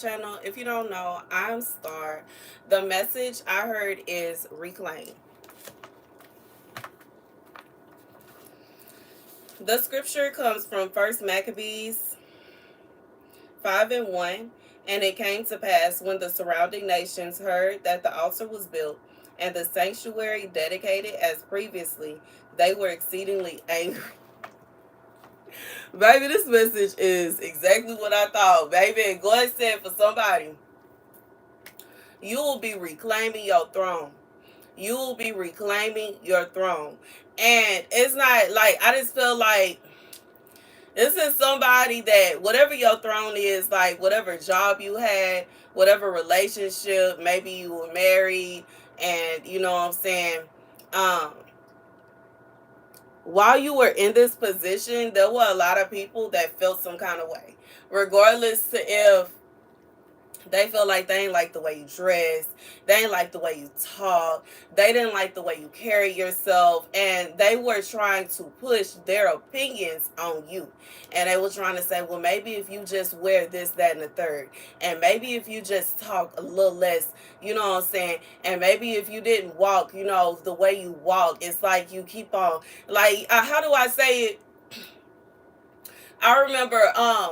Channel. If you don't know, I'm Star. The message I heard is reclaim. The scripture comes from First Maccabees 5:1. And it came to pass when the surrounding nations heard that the altar was built and the sanctuary dedicated as previously, they were exceedingly angry. Baby, this message is exactly what I thought, baby. And God said for somebody, you will be reclaiming your throne. You will be reclaiming your throne. And it's not like, I just feel like this is somebody that whatever your throne is, like whatever job you had, whatever relationship, maybe you were married, and you know what I'm saying, um, while you were in this position, there were a lot of people that felt some kind of way. Regardless to if they feel like they ain't like the way you dress. They ain't like the way you talk. They didn't like the way you carry yourself. And they were trying to push their opinions on you. And they were trying to say, well, maybe if you just wear this, that, and the third. And maybe if you just talk a little less, you know what I'm saying? And maybe if you didn't walk, you know, the way you walk, it's like you keep on, like, how do I say it? I remember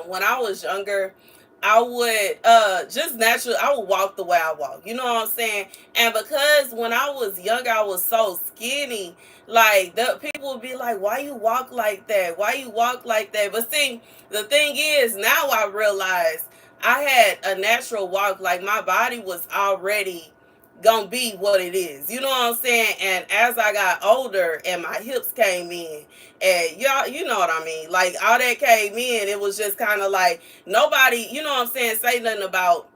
when I was younger, I would just naturally I would walk the way I walk. You know what I'm saying? And because when I was younger I was so skinny, like the people would be like, why you walk like that? Why you walk like that? But see, the thing is now I realize I had a natural walk, like my body was already gonna be what it is. You know what I'm saying? And as I got older and my hips came in, and y'all, you know what I mean? Like all that came in, it was just kind of like nobody, you know what I'm saying, say nothing about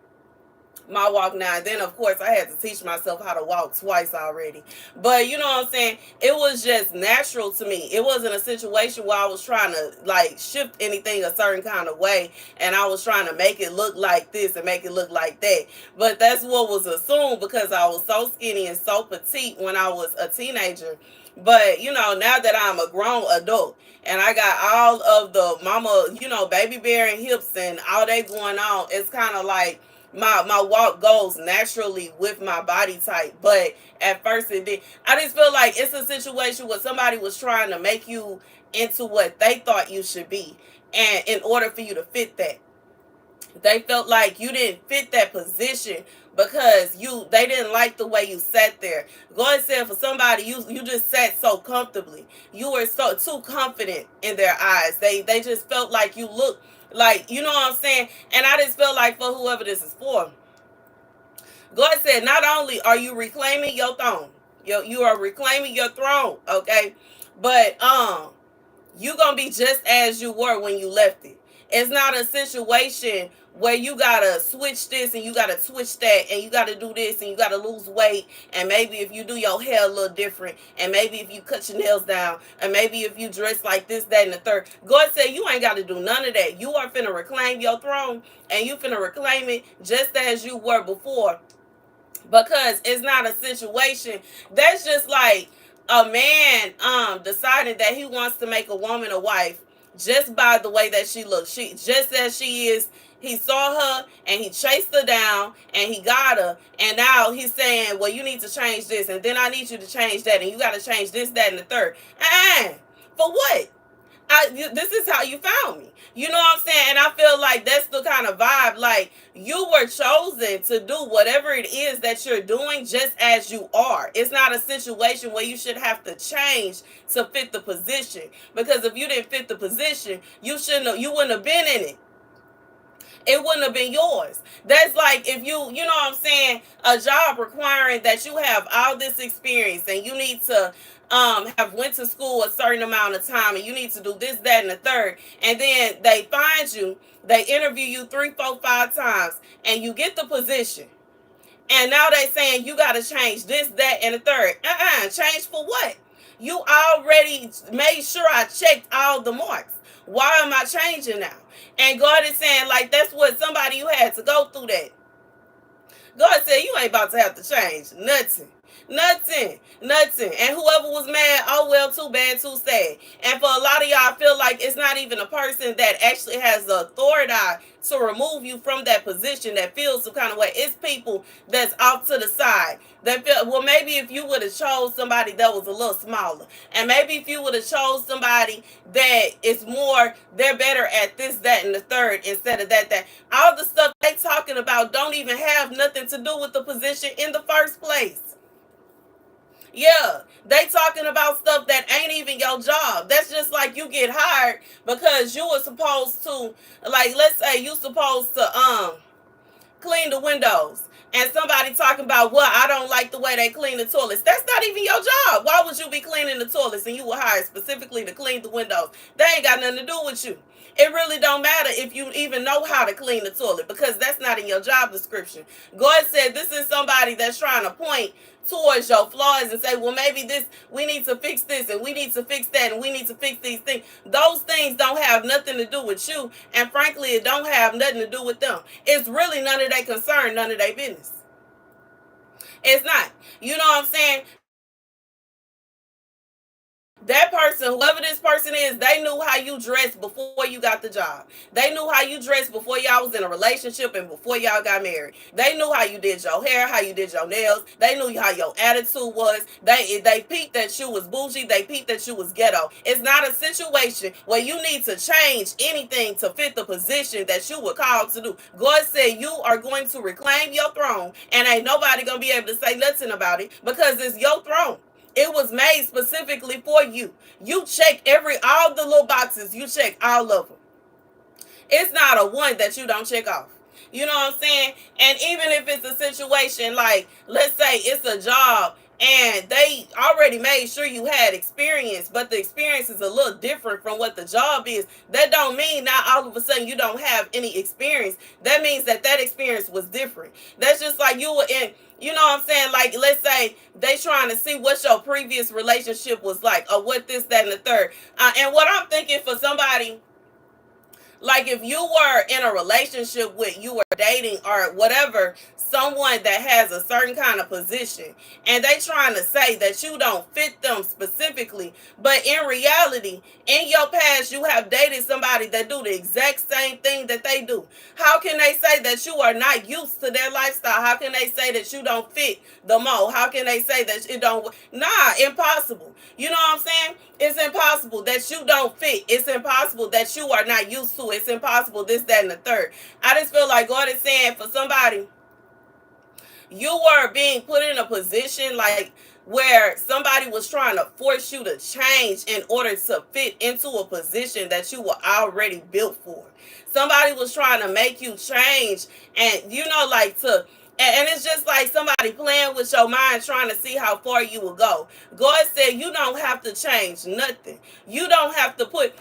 my walk now. And then of course I had to teach myself how to walk twice already. But you know what I'm saying? It was just natural to me. It wasn't a situation where I was trying to like shift anything a certain kind of way and I was trying to make it look like this and make it look like that. But that's what was assumed because I was so skinny and so petite when I was a teenager. But you know, now that I'm a grown adult and I got all of the mama, you know, baby bearing hips and all that going on, it's kind of like my walk goes naturally with my body type. But at first it did. I just feel like it's a situation where somebody was trying to make you into what they thought you should be, and in order for you to fit that, they felt like you didn't fit that position because they didn't like the way you sat there. God said for somebody, you just sat so comfortably. You were so too confident in their eyes. They just felt like you looked like, you know what I'm saying? And I just felt like for whoever this is for, God said not only are you reclaiming your throne, you are reclaiming your throne, okay? But you gonna be just as you were when you left it. It's not a situation where you gotta switch this and you gotta switch that and you gotta do this and you gotta lose weight, and maybe if you do your hair a little different, and maybe if you cut your nails down, and maybe if you dress like this, that, and the third. God said you ain't gotta do none of that. You are finna reclaim your throne, and you finna reclaim it just as you were before, because it's not a situation that's just like a man deciding that he wants to make a woman a wife just by the way that she looks. She just as she is. He saw her and he chased her down and he got her, and now he's saying, well, you need to change this, and then I need you to change that, and you got to change this, that, and the third. For what? This is how you found me. You know what I'm saying? And I feel like that's the kind of vibe. Like, you were chosen to do whatever it is that you're doing just as you are. It's not a situation where you should have to change to fit the position. Because if you didn't fit the position, you wouldn't have been in it. It wouldn't have been yours. That's like if you know what I'm saying, a job requiring that you have all this experience and you need to have went to school a certain amount of time, and you need to do this, that, and the third, and then they find you, they interview you 3, 4, 5 times, and you get the position, and now they saying you got to change this, that, and the third. Change for what? You already made sure I checked all the marks. Why am I changing now? And God is saying, like, that's what somebody you had to go through that. God said, you ain't about to have to change nothing. Nothing. Nothing. And whoever was mad, oh well, too bad, too sad. And for a lot of y'all, I feel like it's not even a person that actually has the authority to remove you from that position that feels some kind of way. It's people that's off to the side that feel, well, maybe if you would have chose somebody that was a little smaller, and maybe if you would have chose somebody that is more, they're better at this, that, and the third instead of that. All the stuff they talking about don't even have nothing to do with the position in the first place. Yeah, they talking about stuff that ain't even your job. That's just like you get hired because you were supposed to, like, let's say you supposed to clean the windows, and somebody talking about, well, I don't like the way they clean the toilets. That's not even your job. Why would you be cleaning the toilets and you were hired specifically to clean the windows? That ain't got nothing to do with you. It really don't matter if you even know how to clean the toilet because that's not in your job description. God said this is somebody that's trying to point towards your flaws and say, well, maybe this, we need to fix this and we need to fix that and we need to fix these things. Those things don't have nothing to do with you, and frankly, it don't have nothing to do with them. It's really none of their concern, none of their business. It's not. You know what I'm saying? That person, whoever this person is, they knew how you dressed before you got the job. They knew how you dressed before y'all was in a relationship and before y'all got married. They knew how you did your hair, how you did your nails. They knew how your attitude was. They peeped that you was bougie. They peeped that you was ghetto. It's not a situation where you need to change anything to fit the position that you were called to do. God said you are going to reclaim your throne, and ain't nobody gonna be able to say nothing about it because it's your throne. It was made specifically for you. You check all the little boxes. You check all of them. It's not a one that you don't check off. You know what I'm saying? And even if it's a situation like, let's say it's a job and they already made sure you had experience, but the experience is a little different from what the job is. That don't mean now all of a sudden you don't have any experience. That means that experience was different. That's just like you were in, you know what I'm saying? Like, let's say they trying to see what your previous relationship was like, or what this, that, and the third. And what I'm thinking for somebody, like if you were in a relationship with, you were dating or whatever, someone that has a certain kind of position, and they trying to say that you don't fit them specifically, but in reality, in your past, you have dated somebody that do the exact same thing that they do. How can they say that you are not used to their lifestyle? How can they say that you don't fit the mold? How can they say that it don't? Nah, impossible. You know what I'm saying? It's impossible that you don't fit. It's impossible that you are not used to it. It's impossible this, that, and the third. I just feel like God is saying for somebody, you were being put in a position like where somebody was trying to force you to change in order to fit into a position that you were already built for. Somebody was trying to make you change, and you know, like to, and it's just like somebody playing with your mind trying to see how far you will go. God said you don't have to change nothing. You don't have to put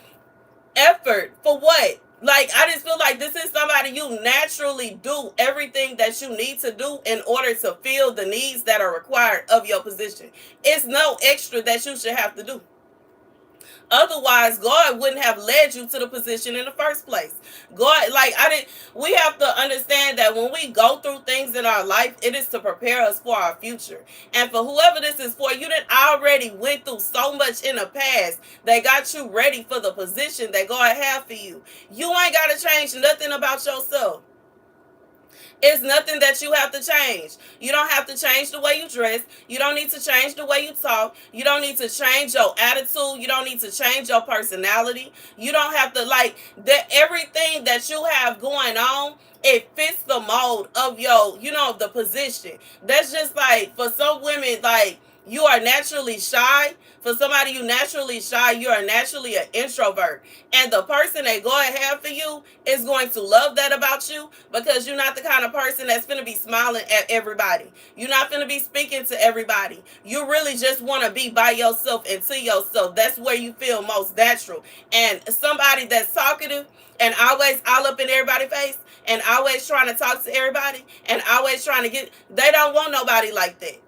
effort for what? Like, I just feel like this is somebody you naturally do everything that you need to do in order to fill the needs that are required of your position. It's no extra that you should have to do. Otherwise, God wouldn't have led you to the position in the first place. God, like, we have to understand that when we go through things in our life, it is to prepare us for our future. And for whoever this is for, you done already went through so much in the past that got you ready for the position that God had for you. You ain't got to change nothing about yourself. It's nothing that you have to change. You don't have to change the way you dress. You don't need to change the way you talk. You don't need to change your attitude. You don't need to change your personality. You don't have to, like, that everything that you have going on, it fits the mold of your, you know, the position. That's just like for some women, like, you are naturally shy. For somebody you naturally shy, you are naturally an introvert. And the person that God have for you is going to love that about you because you're not the kind of person that's going to be smiling at everybody. You're not going to be speaking to everybody. You really just want to be by yourself and to yourself. That's where you feel most natural. And somebody that's talkative and always all up in everybody's face and always trying to talk to everybody and always trying to get, they don't want nobody like that.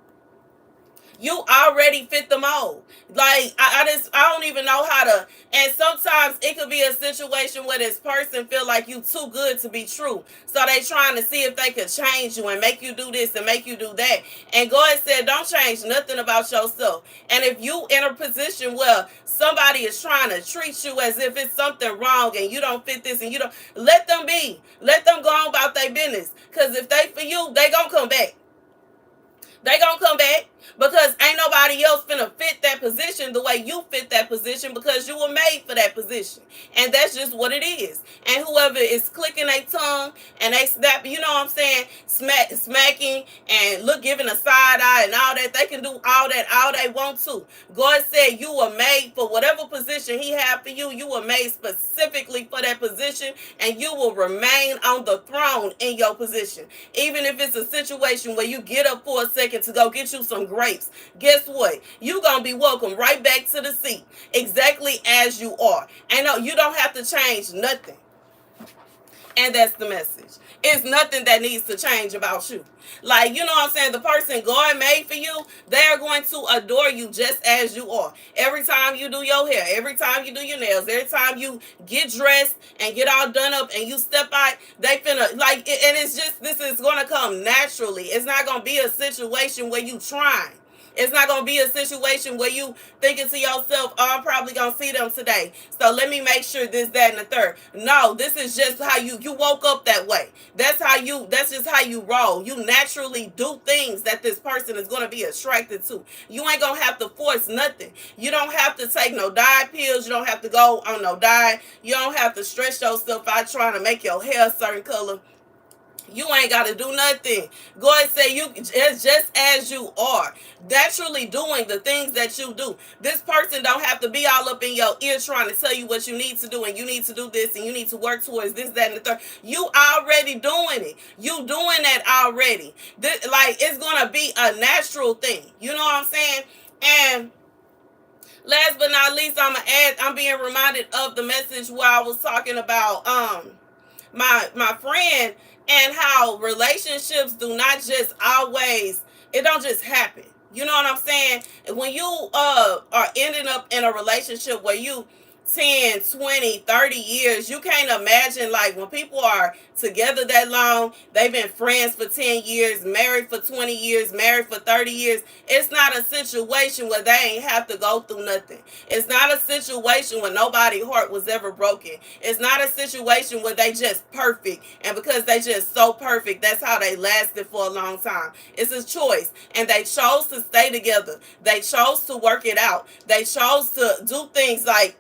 You already fit the mold. Like I don't even know how to. And sometimes it could be a situation where this person feel like you too good to be true, so they trying to see if they could change you and make you do this and make you do that. And God said, don't change nothing about yourself. And if you in a position where somebody is trying to treat you as if it's something wrong and you don't fit this and you don't, let them be. Let them go on about their business. Because if they for you, they gonna come back. They gonna come back because ain't nobody else finna fit that position the way you fit that position because you were made for that position. And that's just what it is. And whoever is clicking their tongue and they snap, you know what I'm saying, smacking and giving a side eye and all that, they can do all that all they want to. God said you were made for whatever position he had for you. You were made specifically for that position, and you will remain on the throne in your position. Even if it's a situation where you get up for a second to go get you some grapes, guess what? You gonna be welcome right back to the seat, exactly as you are. And no, you don't have to change nothing. And that's the message. It's nothing that needs to change about you. Like, you know what I'm saying? The person God made for you, they're going to adore you just as you are. Every time you do your hair, every time you do your nails, every time you get dressed and get all done up and you step out, they finna, like, and it's just, this is going to come naturally. It's not going to be a situation where you trying. It's not going to be a situation where you thinking to yourself, oh, I'm probably going to see them today, so let me make sure this, that, and the third. No, this is just how you woke up that way. That's just how you roll. You naturally do things that this person is going to be attracted to. You ain't going to have to force nothing. You don't have to take no diet pills. You don't have to go on no diet. You don't have to stress yourself out trying to make your hair a certain color. You ain't got to do nothing. God said you just as you are, naturally doing the things that you do. This person don't have to be all up in your ear trying to tell you what you need to do, and you need to do this, and you need to work towards this, that, and the third. You already doing it. You doing that already. This, like, it's gonna be a natural thing. You know what I'm saying? And last but not least, I'm being reminded of the message where I was talking about my friend, and how relationships do not just always, it don't just happen. You know what I'm saying? When you are ending up in a relationship where you 10, 20, 30 years, you can't imagine, like, when people are together that long, they've been friends for 10 years, married for 20 years, married for 30 years. It's not a situation where they ain't have to go through nothing. It's not a situation where nobody's heart was ever broken. It's not a situation where they just perfect, and because they just so perfect, that's how they lasted for a long time. It's a choice, and they chose to stay together. They chose to work it out. They chose to do things, like,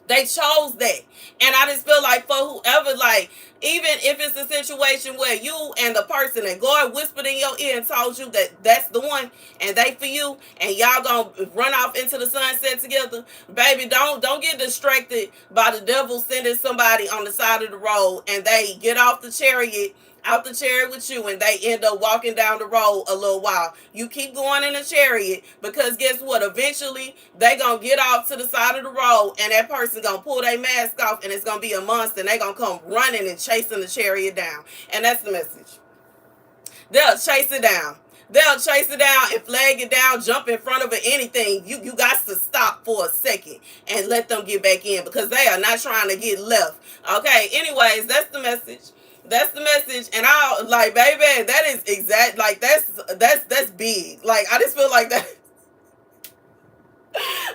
they chose that. And I just feel like for whoever, like, even if it's a situation where you and the person that God whispered in your ear and told you that that's the one and they for you, and y'all gonna run off into the sunset together, baby, don't get distracted by the devil sending somebody on the side of the road, and they get off the chariot out the chariot with you, and they end up walking down the road a little while. You keep going in the chariot, because guess what? Eventually, they gonna get off to the side of the road, and that person gonna pull their mask off, and it's gonna be a monster, and they gonna come running and chasing the chariot down. And that's the message. They'll chase it down. They'll chase it down and flag it down, jump in front of it, anything. You got to stop for a second and let them get back in, because they are not trying to get left. Okay, anyways, that's the message. That's the message. And I, like, baby, that is exact, like, that's big. Like, I just feel like that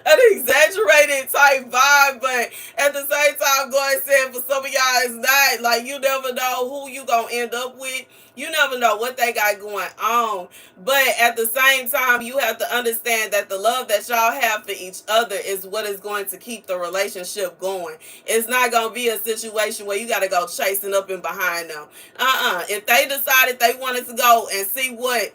an exaggerated type vibe, but at the same time, God said for some of y'all it's not. Like, you never know who you gonna end up with. You never know what they got going on. But at the same time, you have to understand that the love that y'all have for each other is what is going to keep the relationship going. It's not going to be a situation where you got to go chasing up and behind them. If they decided they wanted to go and see what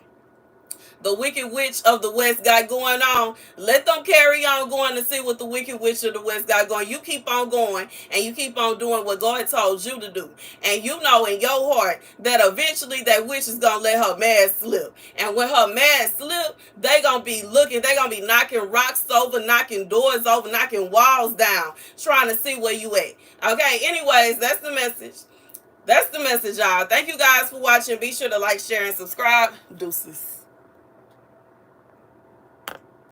the Wicked Witch of the West got going on, let them carry on going to see what the Wicked Witch of the West got going. You keep on going, and you keep on doing what God told you to do. And you know in your heart that eventually that witch is going to let her mask slip. And when her mask slip, they going to be looking, they going to be knocking rocks over, knocking doors over, knocking walls down, trying to see where you at. Okay, anyways, that's the message. That's the message, y'all. Thank you guys for watching. Be sure to like, share, and subscribe. Deuces.